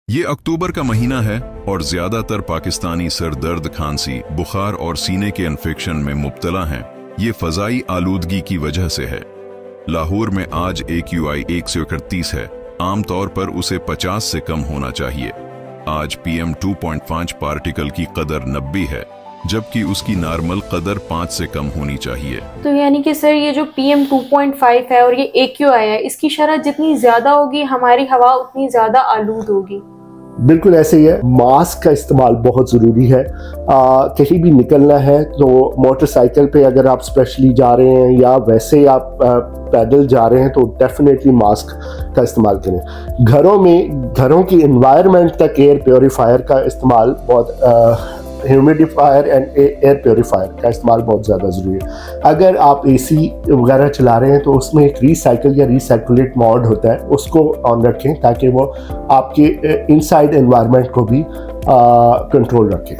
ये अक्टूबर का महीना है और ज्यादातर पाकिस्तानी सर दर्द, खांसी, बुखार और सीने के इन्फेक्शन में मुब्तला हैं। ये फजाई आलूदगी की वजह से है। लाहौर में आज AQI 131 है। आमतौर पर उसे 50 से कम होना चाहिए। आज PM 2.5 पार्टिकल की कदर 90 है, जबकि उसकी नॉर्मल कदर 5 से कम होनी चाहिए। तो यानी कि सर ये जो PM 2.5 है और ये AQI है, इसकी शरह जितनी ज्यादा होगी हमारी हवा उतनी ज्यादा आलूद होगी। बिल्कुल ऐसे ही है। मास्क का इस्तेमाल बहुत ज़रूरी है। कहीं भी निकलना है तो मोटरसाइकिल पे अगर आप स्पेशली जा रहे हैं या वैसे आप पैदल जा रहे हैं तो डेफिनेटली मास्क का इस्तेमाल करें। घरों की एनवायरनमेंट तक एयर प्योरीफायर का इस्तेमाल बहुत ह्यूमिडिफायर एंड एयर प्योरीफायर का इस्तेमाल बहुत ज़्यादा ज़रूरी है। अगर आप AC वगैरह चला रहे हैं तो उसमें एक रीसाइकिल या रीसाइकुलेट मोड होता है, उसको ऑन रखें ताकि वो आपके इनसाइड एनवायरनमेंट को भी कंट्रोल रखे।